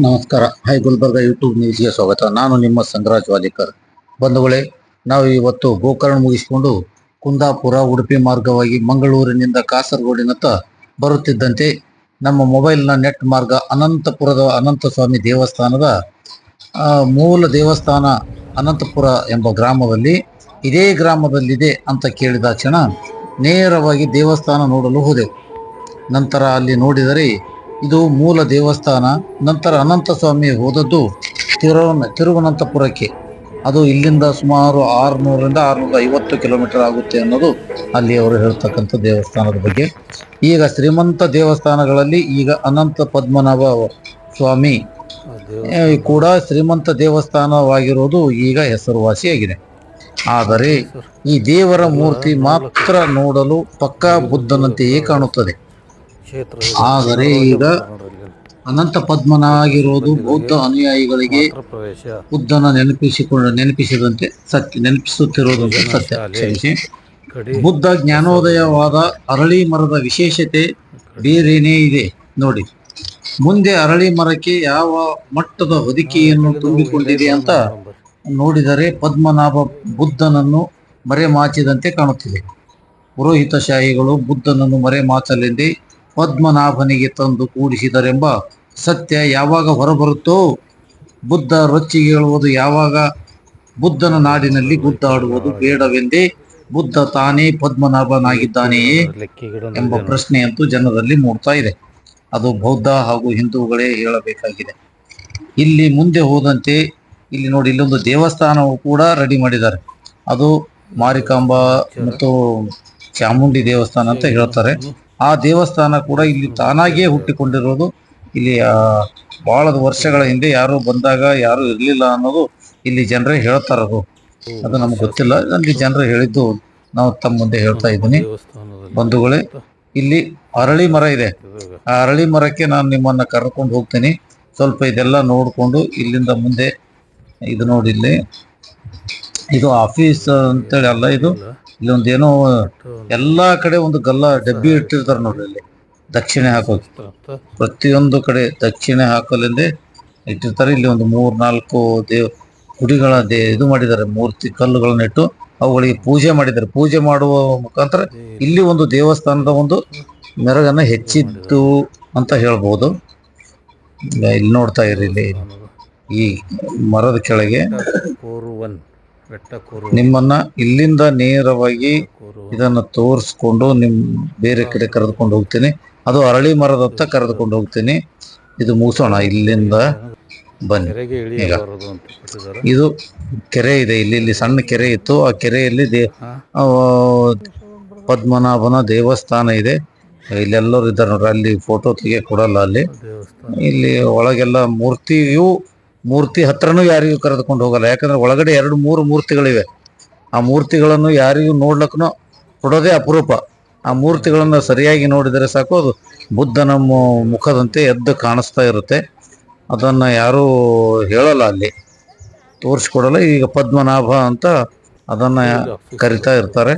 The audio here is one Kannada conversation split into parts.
ನಮಸ್ಕಾರ. ಹೈ ಗುಲ್ಬರ್ಗ ಯೂಟ್ಯೂಬ್ ನ್ಯೂಸ್ಗೆ ಸ್ವಾಗತ. ನಾನು ನಿಮ್ಮ ಸಂಗರಾಜ್ ವಾಲಿಕರ್. ಬಂಧುಗಳೇ, ನಾವು ಇವತ್ತು ಗೋಕರ್ಣ ಮುಗಿಸಿಕೊಂಡು ಕುಂದಾಪುರ ಉಡುಪಿ ಮಾರ್ಗವಾಗಿ ಮಂಗಳೂರಿನಿಂದ ಕಾಸರಗೋಡಿನತ್ತ ಬರುತ್ತಿದ್ದಂತೆ ನಮ್ಮ ಮೊಬೈಲ್ನ ನೆಟ್ ಮಾರ್ಗ ಅನಂತಪುರದ ಅನಂತಸ್ವಾಮಿ ದೇವಸ್ಥಾನದ ಮೂಲ ದೇವಸ್ಥಾನ ಅನಂತಪುರ ಎಂಬ ಗ್ರಾಮದಲ್ಲಿ ಇದೇ ಗ್ರಾಮದಲ್ಲಿದೆ ಅಂತ ಕೇಳಿದ ಕ್ಷಣ ನೇರವಾಗಿ ದೇವಸ್ಥಾನ ನೋಡಲು ಹೋದೆವು. ನಂತರ ಅಲ್ಲಿ ನೋಡಿದರೆ ಇದು ಮೂಲ ದೇವಸ್ಥಾನ. ನಂತರ ಅನಂತಸ್ವಾಮಿ ಹೋದದ್ದು ತಿರುವನಂತಪುರಕ್ಕೆ. ಅದು ಇಲ್ಲಿಂದ ಸುಮಾರು 600ರಿಂದ 650 ಕಿಲೋಮೀಟರ್ ಆಗುತ್ತೆ ಅನ್ನೋದು ಅಲ್ಲಿ ಅವರು ಹೇಳ್ತಕ್ಕಂಥ ದೇವಸ್ಥಾನದ ಬಗ್ಗೆ. ಈಗ ಶ್ರೀಮಂತ ದೇವಸ್ಥಾನಗಳಲ್ಲಿ ಈಗ ಅನಂತ ಪದ್ಮನಾಭ ಸ್ವಾಮಿ ಕೂಡ ಶ್ರೀಮಂತ ದೇವಸ್ಥಾನವಾಗಿರೋದು ಈಗ ಹೆಸರುವಾಸಿಯಾಗಿದೆ. ಆದರೆ ಈ ದೇವರ ಮೂರ್ತಿ ಮಾತ್ರ ನೋಡಲು ಪಕ್ಕಾ ಬುದ್ಧನಂತೆಯೇ ಕಾಣುತ್ತದೆ. ಆದರೆ ಈಗ ಅನಂತ ಪದ್ಮನಾಗಿರೋದು ಬೌದ್ಧ ಅನುಯಾಯಿಗಳಿಗೆ ಬುದ್ಧನ ನೆನಪಿಸಿದಂತೆ ನೆನಪಿಸುತ್ತಿರುವುದಂತೆ ಸತ್ಯ. ಕ್ಷಮಿಸಿ. ಬುದ್ಧ ಜ್ಞಾನೋದಯವಾದ ಅರಳಿ ಮರದ ವಿಶೇಷತೆ ಬೇರೆನೇ ಇದೆ ನೋಡಿ. ಮುಂದೆ ಅರಳಿ ಮರಕ್ಕೆ ಯಾವ ಮಟ್ಟದ ಹೊದಿಕೆಯನ್ನು ತುಂಬಿಕೊಂಡಿದೆ ಅಂತ ನೋಡಿದರೆ ಪದ್ಮನಾಭ ಬುದ್ಧನನ್ನು ಮರೆಮಾಚಿದಂತೆ ಕಾಣುತ್ತಿದೆ. ಪುರೋಹಿತಶಾಹಿಗಳು ಬುದ್ಧನನ್ನು ಮರೆಮಾಚಲೆಂದೇ ಪದ್ಮನಾಭನಿಗೆ ತಂದು ಕೂಡಿಸಿದರೆಂಬ ಸತ್ಯ ಯಾವಾಗ ಹೊರಬರುತ್ತೋ, ಬುದ್ಧ ರೊಚ್ಚಿಗೇಳುವುದು ಯಾವಾಗ, ಬುದ್ಧನ ನಾಡಿನಲ್ಲಿ ಗುದ್ದಾಡುವುದು ಬೇಡವೆಂದೇ ಬುದ್ಧ ತಾನೇ ಪದ್ಮನಾಭನಾಗಿದ್ದಾನೆಯೇ ಎಂಬ ಪ್ರಶ್ನೆಯಂತೂ ಜನರಲ್ಲಿ ಮೂಡ್ತಾ ಇದೆ. ಅದು ಬೌದ್ಧ ಹಾಗೂ ಹಿಂದೂಗಳೇ ಹೇಳಬೇಕಾಗಿದೆ. ಇಲ್ಲಿ ಮುಂದೆ ಹೋದಂತೆ ಇಲ್ಲಿ ನೋಡಿ, ಇಲ್ಲೊಂದು ದೇವಸ್ಥಾನವು ಕೂಡ ರೆಡಿ ಮಾಡಿದ್ದಾರೆ. ಅದು ಮಾರಿಕಾಂಬಾ ಮತ್ತು ಚಾಮುಂಡಿ ದೇವಸ್ಥಾನ ಅಂತ ಹೇಳ್ತಾರೆ. ಆ ದೇವಸ್ಥಾನ ಕೂಡ ಇಲ್ಲಿ ತಾನಾಗಿಯೇ ಹುಟ್ಟಿಕೊಂಡಿರೋದು. ಇಲ್ಲಿ ಬಹಳ ವರ್ಷಗಳ ಹಿಂದೆ ಯಾರು ಬಂದಾಗ ಯಾರು ಇರಲಿಲ್ಲ ಅನ್ನೋದು ಇಲ್ಲಿ ಜನರೇ ಹೇಳ್ತಾರದು. ಅದು ನಮ್ಗೆ ಗೊತ್ತಿಲ್ಲ, ಅಲ್ಲಿ ಜನರು ಹೇಳಿದ್ದು ನಾವು ತಮ್ಮ ಮುಂದೆ ಹೇಳ್ತಾ ಇದ್ದೀನಿ. ಬಂಧುಗಳೇ, ಇಲ್ಲಿ ಅರಳಿ ಮರ ಇದೆ. ಆ ಅರಳಿ ಮರಕ್ಕೆ ನಾನು ನಿಮ್ಮನ್ನ ಕರ್ಕೊಂಡು ಹೋಗ್ತೀನಿ. ಸ್ವಲ್ಪ ಇದೆಲ್ಲ ನೋಡಿಕೊಂಡು ಇಲ್ಲಿಂದ ಮುಂದೆ ಇದು ನೋಡಿ, ಇಲ್ಲಿ ಇದು ಆಫೀಸ್ ಅಂತೇಳಿ ಅಲ್ಲ, ಇದು ಇಲ್ಲಿ ಒಂದೇನೋ ಎಲ್ಲಾ ಕಡೆ ಒಂದು ಗಲ್ಲ ಡಬ್ಬಿ ಇಟ್ಟಿರ್ತಾರೆ ನೋಡ್ರಿ. ಇಲ್ಲಿ ದಕ್ಷಿಣೆ ಹಾಕೋದು, ಪ್ರತಿಯೊಂದು ಕಡೆ ದಕ್ಷಿಣೆ ಹಾಕಲೆಂದೇ ಇಟ್ಟಿರ್ತಾರೆ. ಇಲ್ಲಿ ಒಂದು 3-4 ಗುಡಿಗಳ ಇದು ಮಾಡಿದ್ದಾರೆ, ಮೂರ್ತಿ ಕಲ್ಲುಗಳನ್ನ ಇಟ್ಟು ಅವುಗಳಿಗೆ ಪೂಜೆ ಮಾಡಿದ್ದಾರೆ. ಪೂಜೆ ಮಾಡುವ ಮುಖಾಂತರ ಇಲ್ಲಿ ಒಂದು ದೇವಸ್ಥಾನದ ಒಂದು ಮೆರಗನ್ನ ಹೆಚ್ಚಿದ್ದು ಅಂತ ಹೇಳ್ಬೋದು. ಇಲ್ಲಿ ನೋಡ್ತಾ ಇರಿ, ಇಲ್ಲಿ ಈ ಮರದ ಕೆಳಗೆ ನಿಮ್ಮನ್ನ ಇಲ್ಲಿಂದ ನೇರವಾಗಿ ಇದನ್ನ ತೋರಿಸ್ಕೊಂಡು ಬೇರೆ ಕಡೆ ಕರೆದುಕೊಂಡು ಹೋಗ್ತೀನಿ. ಅದು ಅರಳಿ ಮರದತ್ತ ಕರೆದುಕೊಂಡು ಹೋಗ್ತೀನಿ. ಇದು ಮುಗಿಸೋಣ, ಇಲ್ಲಿಂದ ಬನ್ನಿ. ಈಗ ಇದು ಕೆರೆ ಇದೆ, ಇಲ್ಲಿ ಸಣ್ಣ ಕೆರೆ ಇತ್ತು. ಆ ಕೆರೆಯಲ್ಲಿ ಪದ್ಮನಾಭನ ದೇವಸ್ಥಾನ ಇದೆ. ಇಲ್ಲೆಲ್ಲರೂ ಇದ್ದಾರೆ ನೋಡ್ರಿ. ಅಲ್ಲಿ ಫೋಟೋ ತೆಗಿಯ ಕೊಡಲ್ಲ ಅಲ್ಲಿ. ಇಲ್ಲಿ ಒಳಗೆಲ್ಲ ಮೂರ್ತಿ ಹತ್ರನೂ ಯಾರಿಗೂ ಕರೆದುಕೊಂಡು ಹೋಗಲ್ಲ. ಯಾಕಂದ್ರೆ ಒಳಗಡೆ 2-3 ಮೂರ್ತಿಗಳಿವೆ. ಆ ಮೂರ್ತಿಗಳನ್ನು ಯಾರಿಗೂ ನೋಡ್ಲಕ್ಕೂ ಕೊಡೋದೇ ಅಪರೂಪ. ಆ ಮೂರ್ತಿಗಳನ್ನ ಸರಿಯಾಗಿ ನೋಡಿದರೆ ಸಾಕು, ಅದು ಬುದ್ಧನ ಮುಖದಂತೆ ಎದ್ದು ಕಾಣಿಸ್ತಾ ಇರುತ್ತೆ. ಅದನ್ನ ಯಾರೂ ಹೇಳಲ್ಲ, ಅಲ್ಲಿ ತೋರಿಸ್ಕೊಡಲ್ಲ. ಈಗ ಪದ್ಮನಾಭ ಅಂತ ಅದನ್ನ ಕರಿತಾ ಇರ್ತಾರೆ.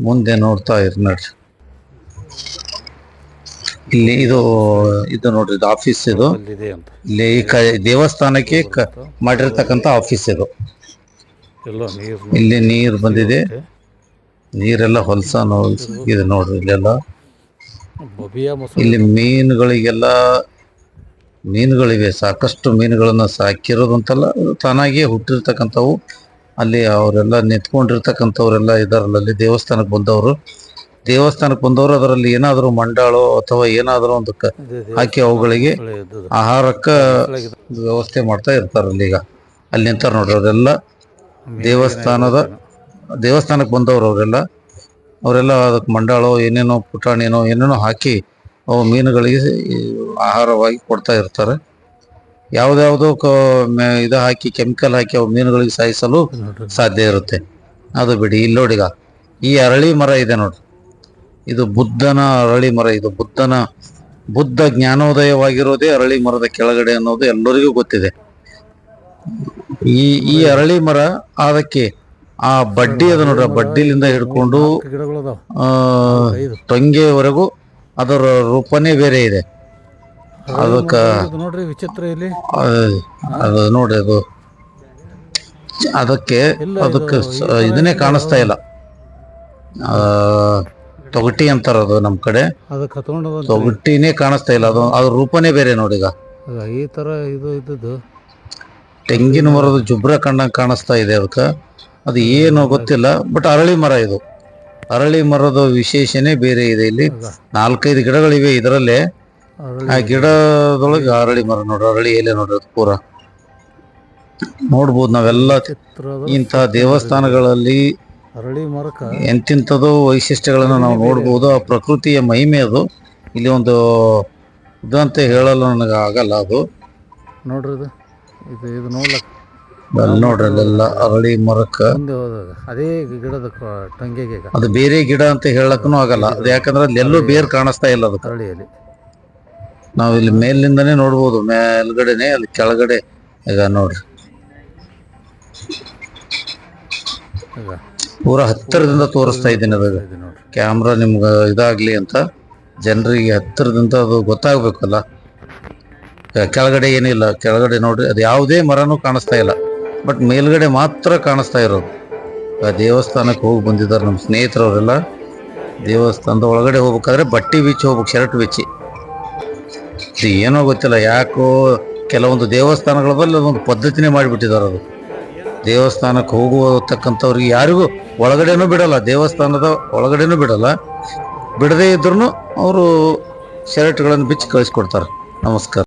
ಮುಂದೆ ನೋಡ್ತಾ ಇರ್ ನೋಡ್ರಿ, ಇಲ್ಲಿ ಇದು ನೋಡ್ರಿ, ಇದು ಆಫೀಸ್. ಇದು ಇಲ್ಲಿ ದೇವಸ್ಥಾನಕ್ಕೆ ಮಾಡಿರ್ತಕ್ಕಂಥ ಆಫೀಸ್ ಇದು. ಇಲ್ಲಿ ನೀರು ಬಂದಿದೆ, ನೀರೆಲ್ಲ ಹೊಲಸಾಗಿದೆ ನೋಡ್ರಿ. ಇಲ್ಲೆಲ್ಲ ಇಲ್ಲಿ ಮೀನುಗಳಿವೆ, ಸಾಕಷ್ಟು ಮೀನುಗಳನ್ನ ಸಾಕಿರೋದಂತಲ್ಲ, ತಾನಾಗಿಯೇ ಹುಟ್ಟಿರ್ತಕ್ಕಂಥವು. ಅಲ್ಲಿ ಅವರೆಲ್ಲ ನಿಂತ್ಕೊಂಡಿರ್ತಕ್ಕಂಥವ್ರೆಲ್ಲ ಇದಾರಲ್ಲ ಅಲ್ಲಿ ದೇವಸ್ಥಾನಕ್ಕೆ ಬಂದವರು ಅದರಲ್ಲಿ ಏನಾದರೂ ಮಂಡಾಳೋ ಅಥವಾ ಏನಾದರೂ ಒಂದು ಹಾಕಿ ಅವುಗಳಿಗೆ ಆಹಾರಕ್ಕ ವ್ಯವಸ್ಥೆ ಮಾಡ್ತಾ ಇರ್ತಾರಲ್ಲಿ. ಈಗ ಅಲ್ಲಿ ನಿಂತಾರ ನೋಡ್ರಿ, ಅವರೆಲ್ಲ ದೇವಸ್ಥಾನಕ್ಕೆ ಬಂದವರು. ಅವರೆಲ್ಲ ಅದಕ್ಕೆ ಮಂಡಾಳೋ ಏನೇನೋ ಪುಟಾಣಿನೋ ಏನೇನೋ ಹಾಕಿ ಅವು ಮೀನುಗಳಿಗೆ ಆಹಾರವಾಗಿ ಕೊಡ್ತಾ ಇರ್ತಾರೆ. ಯಾವುದ್ಯಾವುದೋ ಇದು ಹಾಕಿ, ಕೆಮಿಕಲ್ ಹಾಕಿ ಅವು ಮೀನುಗಳಿಗೆ ಸಾಯಿಸಲು ಸಾಧ್ಯ ಇರುತ್ತೆ. ಅದು ಬಿಡಿ. ಇಲ್ಲಿ ನೋಡಿಗ ಈ ಅರಳಿ ಮರ ಇದೆ ನೋಡ್ರಿ, ಇದು ಬುದ್ಧನ ಅರಳಿ ಮರ. ಇದು ಬುದ್ಧ ಜ್ಞಾನೋದಯವಾಗಿರೋದೇ ಅರಳಿ ಮರದ ಕೆಳಗಡೆ ಅನ್ನೋದು ಎಲ್ಲರಿಗೂ ಗೊತ್ತಿದೆ. ಈ ಅರಳಿ ಮರ ಅದಕ್ಕೆ ಆ ಬಡ್ಡಿ ಅದ ನೋಡ್ರಿ, ಬಡ್ಡಿಲಿಂದ ಹಿಡ್ಕೊಂಡು ಟೊಂಗೆವರೆಗೂ ಅದರ ರೂಪನೇ ಬೇರೆ ಇದೆ. ಅದಕ್ಕೆ ನೋಡ್ರಿ ವಿಚಿತ್ರ ಇಲ್ಲಿ. ಅದು ನೋಡಿ ಅದು ಅದಕ್ಕೆ ಇದನ್ನೇ ಕಾಣಿಸ್ತಾ ಇಲ್ಲ. ತೊಗಟಿ ಅಂತಾರ ಅದು ನಮ್ಮ ಕಡೆ, ಅದಕ್ಕೆ ತೊಗಟಿನೇ ಕಾಣಿಸ್ತಾ ಇಲ್ಲ. ಅದು ಅದ್ರ ರೂಪನೇ ಬೇರೆ ನೋಡಿ. ಈಗ ಈ ಥರ ಇದು ಇದ್ದದ್ದು ತೆಂಗಿನ ಮರದ ಜುಬ್ರ ಕಂಡಂಗೆ ಕಾಣಿಸ್ತಾ ಇದೆ ಅದಕ್ಕೆ. ಅದು ಏನು ಗೊತ್ತಿಲ್ಲ, ಬಟ್ ಅರಳಿ ಮರ ಇದು. ಅರಳಿ ಮರದ ವಿಶೇಷನೇ ಬೇರೆ ಇದೆ. ಇಲ್ಲಿ 4-5 ಗಿಡಗಳಿವೆ ಇದರಲ್ಲೇ. ಆ ಗಿಡದೊಳಗೆ ಅರಳಿ ಮರ ನೋಡ್ರಿ, ಅರಳಿ ಎಲೆ ನೋಡ್ರಿ, ಅದು ಪೂರ ನೋಡ್ಬೋದು ನಾವೆಲ್ಲ. ಇಂಥ ದೇವಸ್ಥಾನಗಳಲ್ಲಿ ಅರಳಿ ಮರಕ ಎಂತಿಂಥದ್ದು ವೈಶಿಷ್ಟ್ಯಗಳನ್ನು ನಾವು ನೋಡ್ಬೋದು. ಆ ಪ್ರಕೃತಿಯ ಮಹಿಮೆ ಅದು. ಇಲ್ಲಿ ಒಂದು ಇದು ಅಂತ ಹೇಳಲು ನನಗೆ ಆಗಲ್ಲ. ಅದು ನೋಡ್ರಿ, ಇದು ನೋಡ್ಲಕ್ಕ ಅಲ್ಲಿ ನೋಡ್ರಿ, ಅಲ್ಲೆಲ್ಲ ಅರಳಿ ಮರಕ್ಕ ಮುಂದೆ ಹೋದಾಗ ಅದೇ ಗಿಡದ ಟಂಗೆಗೆ ಅದು ಬೇರೆ ಗಿಡ ಅಂತ ಹೇಳಕ್ಕೂ ಆಗಲ್ಲ. ಅದು ಯಾಕಂದ್ರೆ ಅಲ್ಲಿ ಎಲ್ಲೂ ಬೇರ್ ಕಾಣಿಸ್ತಾ ಇಲ್ಲ ಅದಕ್ಕೆ. ಅರಳಿಯಲ್ಲಿ ನಾವು ಇಲ್ಲಿ ಮೇಲಿಂದನೇ ನೋಡ್ಬೋದು, ಮೇಲ್ಗಡೆನೆ, ಅಲ್ಲಿ ಕೆಳಗಡೆ ಈಗ ನೋಡ್ರಿ ಪೂರ ಹತ್ತಿರದಿಂದ ತೋರಿಸ್ತಾ ಇದ್ದೀನಿ. ಅದು ಕ್ಯಾಮ್ರಾ ನಿಮ್ಗೆ ಇದಾಗ್ಲಿ ಅಂತ, ಜನರಿಗೆ ಹತ್ತಿರದಿಂದ ಅದು ಗೊತ್ತಾಗ್ಬೇಕಲ್ಲ. ಕೆಳಗಡೆ ಏನಿಲ್ಲ, ಕೆಳಗಡೆ ನೋಡ್ರಿ, ಅದು ಯಾವುದೇ ಮರನೂ ಕಾಣಿಸ್ತಾ ಇಲ್ಲ, ಬಟ್ ಮೇಲ್ಗಡೆ ಮಾತ್ರ ಕಾಣಿಸ್ತಾ ಇರೋದು. ದೇವಸ್ಥಾನಕ್ಕೆ ಹೋಗಿ ಬಂದಿದ್ದಾರೆ ನಮ್ಮ ಸ್ನೇಹಿತರವರೆಲ್ಲ. ದೇವಸ್ಥಾನದ ಒಳಗಡೆ ಹೋಗ್ಬೇಕಾದ್ರೆ ಬಟ್ಟೆ ಬಿಚ್ಚಿ ಹೋಗ್ಬೇಕು, ಶರ್ಟ್ ಬಿಚ್ಚಿ. ಇದು ಏನೋ ಗೊತ್ತಿಲ್ಲ, ಯಾಕೋ ಕೆಲವೊಂದು ದೇವಸ್ಥಾನಗಳ ಬಲ್ಲಿ ಅದೊಂದು ಪದ್ಧತಿನೇ ಮಾಡಿಬಿಟ್ಟಿದ್ದಾರೆ. ಅದು ದೇವಸ್ಥಾನಕ್ಕೆ ಹೋಗುವತಕ್ಕಂಥವ್ರಿಗೆ ಯಾರಿಗೂ ಒಳಗಡೆನೂ ಬಿಡಲ್ಲ, ದೇವಸ್ಥಾನದ ಒಳಗಡೆನೂ ಬಿಡಲ್ಲ. ಬಿಡದೇ ಇದ್ರೂ ಅವರು ಶರ್ಟ್ಗಳನ್ನು ಬಿಚ್ಚಿ ಕಳಿಸ್ಕೊಡ್ತಾರೆ. ನಮಸ್ಕಾರ.